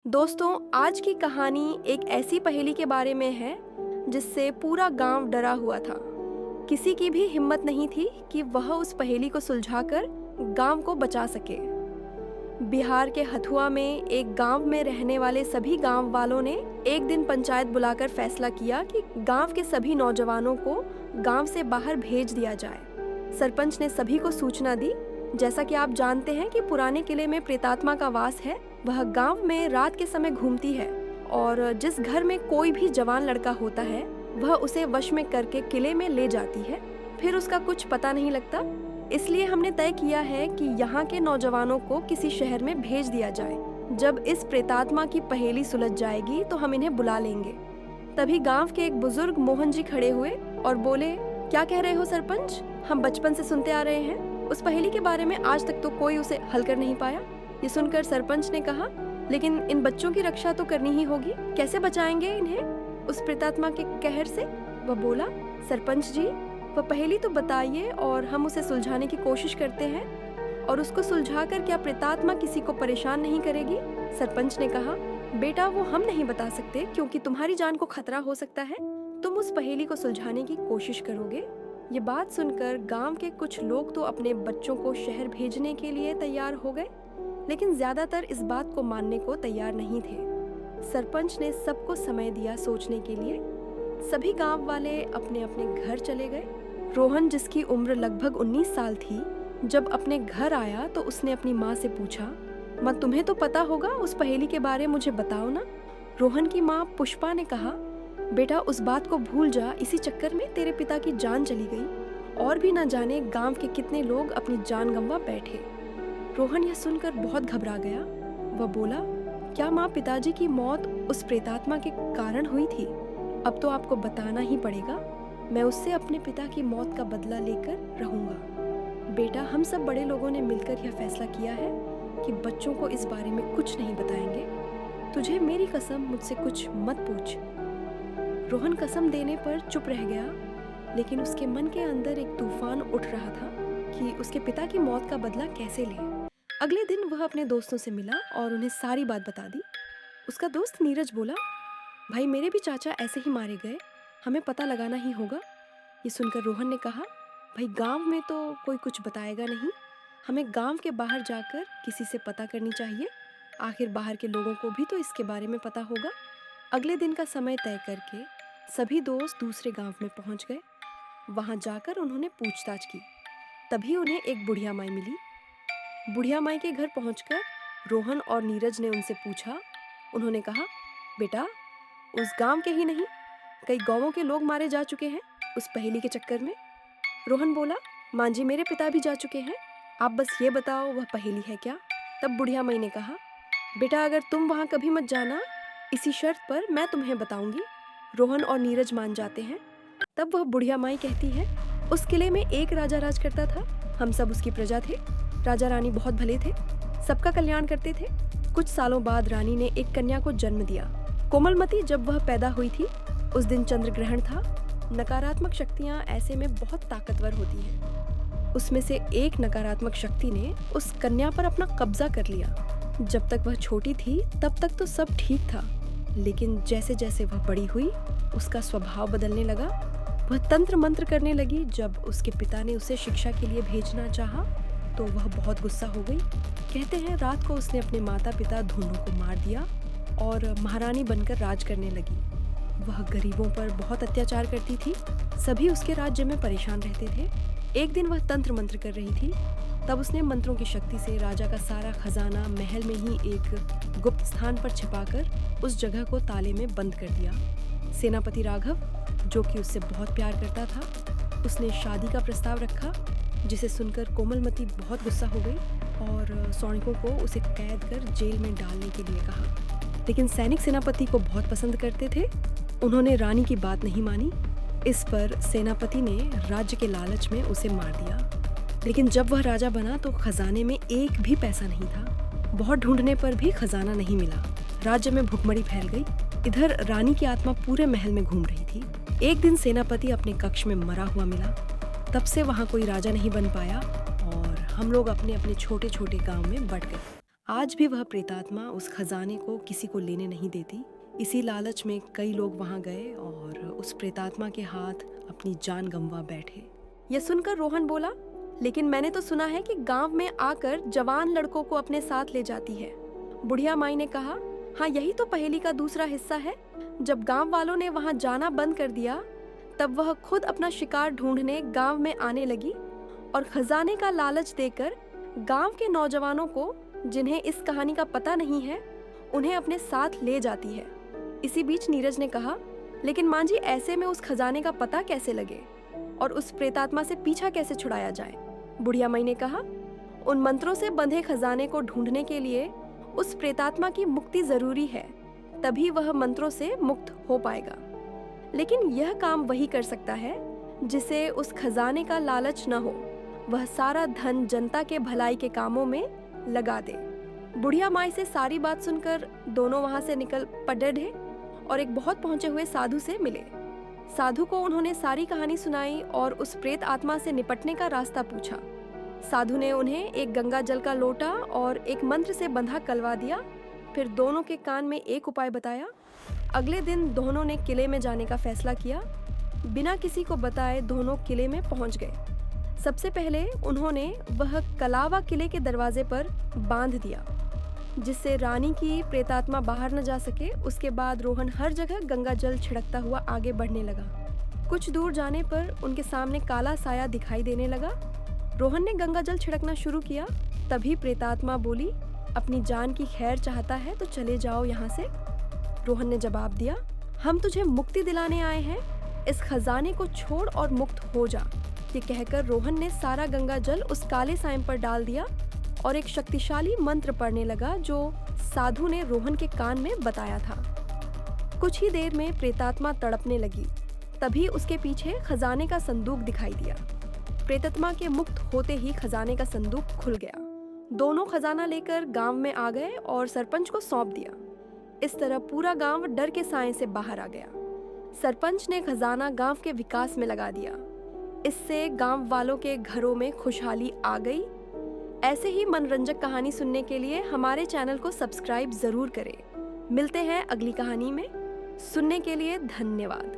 दोस्तों, आज की कहानी एक ऐसी पहेली के बारे में है जिससे पूरा गांव डरा हुआ था। किसी की भी हिम्मत नहीं थी कि वह उस पहेली को सुलझाकर गांव को बचा सके। बिहार के हथुआ में एक गांव में रहने वाले सभी गांव वालों ने एक दिन पंचायत बुलाकर फैसला किया कि गांव के सभी नौजवानों को गांव से बाहर भेज दिया जाए। सरपंच ने सभी को सूचना दी। जैसा कि आप जानते हैं कि पुराने किले में प्रेतात्मा का वास है। वह गांव में रात के समय घूमती है और जिस घर में कोई भी जवान लड़का होता है वह उसे वश में करके किले में ले जाती है। फिर उसका कुछ पता नहीं लगता। इसलिए हमने तय किया है कि यहाँ के नौजवानों को किसी शहर में भेज दिया जाए। जब इस प्रेतात्मा की पहेली सुलझ जाएगी तो हम इन्हें बुला लेंगे। तभी गांव के एक बुजुर्ग मोहन जी खड़े हुए और बोले, क्या कह रहे हो सरपंच? हम बचपन से सुनते आ रहे हैं। उस पहेली के बारे में आज तक तो कोई उसे हल कर नहीं पाया। ये सुनकर सरपंच ने कहा, लेकिन इन बच्चों की रक्षा तो करनी ही होगी। कैसे बचाएंगे इन्हें उस प्रेतात्मा के कहर से? वह बोला, सरपंच जी, वह पहेली तो बताइए और हम उसे सुलझाने की कोशिश करते हैं। और उसको सुलझाकर क्या प्रेतात्मा किसी को परेशान नहीं करेगी? सरपंच ने कहा, बेटा वो हम नहीं बता सकते क्योंकि तुम्हारी जान को खतरा हो सकता है। तुम उस पहेली को सुलझाने की कोशिश करोगे। ये बात सुनकर गांव के कुछ लोग तो अपने बच्चों को शहर भेजने के लिए तैयार हो गए, लेकिन ज्यादातर इस बात को मानने को तैयार नहीं थे। सरपंच ने सबको समय दिया सोचने के लिए। सभी गांव वाले अपने अपने घर चले गए। रोहन, जिसकी उम्र लगभग 19 साल थी, जब अपने घर आया तो उसने अपनी माँ से पूछा, माँ तुम्हें तो पता होगा, उस पहेली के बारे मुझे बताओ ना। रोहन की माँ पुष्पा ने कहा, बेटा उस बात को भूल जा, इसी चक्कर में तेरे पिता की जान चली गई और भी न जाने गांव के कितने लोग अपनी जान गंवा बैठे। रोहन यह सुनकर बहुत घबरा गया। वह बोला, क्या माँ पिताजी की मौत उस प्रेतात्मा के कारण हुई थी? अब तो आपको बताना ही पड़ेगा। मैं उससे अपने पिता की मौत का बदला लेकर रहूंगा। बेटा, हम सब बड़े लोगों ने मिलकर यह फैसला किया है कि बच्चों को इस बारे में कुछ नहीं बताएंगे। तुझे मेरी कसम, मुझसे कुछ मत पूछ। रोहन कसम देने पर चुप रह गया, लेकिन उसके मन के अंदर एक तूफान उठ रहा था कि उसके पिता की मौत का बदला कैसे ले। अगले दिन वह अपने दोस्तों से मिला और उन्हें सारी बात बता दी। उसका दोस्त नीरज बोला, भाई मेरे भी चाचा ऐसे ही मारे गए, हमें पता लगाना ही होगा। ये सुनकर रोहन ने कहा, भाई गांव में तो कोई कुछ बताएगा नहीं, हमें गांव के बाहर जाकर किसी से पता करनी चाहिए। आखिर बाहर के लोगों को भी तो इसके बारे में पता होगा। अगले दिन का समय तय करके सभी दोस्त दूसरे गांव में पहुंच गए। वहां जाकर उन्होंने पूछताछ की। तभी उन्हें एक बुढ़िया माई मिली। बुढ़िया माई के घर पहुंचकर रोहन और नीरज ने उनसे पूछा। उन्होंने कहा, बेटा उस गांव के ही नहीं, कई गांवों के लोग मारे जा चुके हैं उस पहेली के चक्कर में। रोहन बोला, माँ जी मेरे पिता भी जा चुके हैं, आप बस ये बताओ वह पहेली है क्या? तब बुढ़िया माई ने कहा, बेटा अगर तुम वहाँ कभी मत जाना, इसी शर्त पर मैं तुम्हें बताऊंगी। रोहन और नीरज मान जाते हैं। तब वह बुढ़िया माई कहती है, उस किले में एक राजा राज करता था, हम सब उसकी प्रजा थे। राजा रानी बहुत भले थे, सबका कल्याण करते थे। कुछ सालों बाद रानी ने एक कन्या को जन्म दिया। कोमलमती जब वह पैदा हुई थी, उस दिन चंद्र ग्रहण था। नकारात्मक शक्तियाँ ऐसे में बहुत ताकतवर होती हैं। उसमें से एक नकारात्मक शक्ति ने उस कन्या पर अपना कब्जा कर लिया। जब तक वह छोटी थी तब तक तो सब ठीक था, लेकिन जैसे जैसे वह बड़ी हुई उसका स्वभाव बदलने लगा। वह तंत्र मंत्र करने लगी। जब उसके पिता ने उसे शिक्षा के लिए भेजना चाहा तो वह बहुत गुस्सा हो गई। कहते हैं रात को उसने अपने माता पिता दोनों को मार दिया और महारानी बनकर राज करने लगी। वह गरीबों पर बहुत अत्याचार करती थी। सभी उसके राज्य में परेशान रहते थे। एक दिन वह तंत्र मंत्र कर रही थी, तब उसने मंत्रों की शक्ति से राजा का सारा खजाना महल में ही एक गुप्त स्थान पर छिपाकर उस जगह को ताले में बंद कर दिया। सेनापति राघव, जो कि उससे बहुत प्यार करता था, उसने शादी का प्रस्ताव रखा, जिसे सुनकर कोमलमती बहुत गुस्सा हो गई और सैनिकों को उसे कैद कर जेल में डालने के लिए कहा। लेकिन सैनिक सेनापति को बहुत पसंद करते थे। उन्होंने रानी की बात नहीं मानी। इस पर सेनापति ने राज्य के लालच में उसे मार दिया। लेकिन जब वह राजा बना तो खजाने में एक भी पैसा नहीं था। बहुत ढूंढने पर भी खजाना नहीं मिला। राज्य में भुखमरी फैल गई। इधर रानी की आत्मा पूरे महल में घूम रही थी। एक दिन सेनापति अपने कक्ष में मरा हुआ मिला। तब से वहाँ कोई राजा नहीं बन पाया और हम लोग अपने अपने छोटे छोटे गांव में बट गए। आज भी वह प्रेतात्मा उस खजाने को किसी को लेने नहीं देती। इसी लालच में कई लोग वहां गए और उस प्रेतात्मा के हाथ अपनी जान गंवा बैठे। यह सुनकर रोहन बोला, लेकिन मैंने तो सुना है कि गांव में आकर जवान लड़कों को अपने साथ ले जाती है। बुढ़िया माई ने कहा, हाँ यही तो पहेली का दूसरा हिस्सा है। जब गांव वालों ने वहां जाना बंद कर दिया तब वह खुद अपना शिकार ढूंढने गांव में आने लगी और खजाने का लालच देकर गांव के नौजवानों को, जिन्हें इस कहानी का पता नहीं है, उन्हें अपने साथ ले जाती है। इसी बीच नीरज ने कहा, लेकिन मां जी ऐसे में उस खजाने का पता कैसे लगे और उस प्रेतात्मा से पीछा कैसे छुड़ाया जाए? बुढ़िया माई ने कहा, उन मंत्रों से बंधे खजाने को ढूंढने के लिए उस प्रेतात्मा की मुक्ति जरूरी है, तभी वह मंत्रों से मुक्त हो पाएगा। लेकिन यह काम वही कर सकता है जिसे उस खजाने का लालच न हो। वह सारा धन जनता के भलाई के कामों में लगा दे। बुढ़िया माई से सारी बात सुनकर दोनों वहां से निकल पड़े और एक बहुत पहुंचे हुए साधु से मिले। साधु को उन्होंने सारी कहानी सुनाई और उस प्रेत आत्मा से निपटने का रास्ता पूछा। साधु ने उन्हें एक गंगा जल का लोटा और एक मंत्र से बंधा कलवा दिया। फिर दोनों के कान में एक उपाय बताया। अगले दिन दोनों ने किले में जाने का फैसला किया। बिना किसी को बताए दोनों किले में पहुंच गए। सबसे पहले उन्होंने वह कलावा किले के दरवाजे पर बांध दिया, जिससे रानी की प्रेतात्मा बाहर न जा सके। उसके बाद रोहन हर जगह गंगा जल छिड़कता हुआ आगे बढ़ने लगा। कुछ दूर जाने पर उनके सामने काला साया दिखाई देने लगा। रोहन ने गंगा जल छिड़कना शुरू किया। तभी प्रेतात्मा बोली, अपनी जान की खैर चाहता है तो चले जाओ यहाँ से। रोहन ने जवाब दिया, हम तुझे मुक्ति दिलाने आए हैं, इस खजाने को छोड़ और मुक्त हो जा। ये कहकर रोहन ने सारा गंगा जल उस काले साइम पर डाल दिया और एक शक्तिशाली मंत्र पढ़ने लगा जो साधु ने रोहन के कान में बताया था। कुछ ही देर में प्रेतात्मा तड़पने लगी। तभी उसके पीछे खजाने का संदूक दिखाई दिया। प्रेतात्मा के मुक्त होते ही खजाने का संदूक खुल गया। दोनों खजाना लेकर गांव में आ गए और सरपंच को सौंप दिया। इस तरह पूरा गांव डर के साए से बाहर आ गया। सरपंच ने खजाना गांव के विकास में लगा दिया। इससे गांव वालों के घरों में खुशहाली आ गई। ऐसे ही मनोरंजक कहानी सुनने के लिए हमारे चैनल को सब्सक्राइब जरूर करें। मिलते हैं अगली कहानी में। सुनने के लिए धन्यवाद।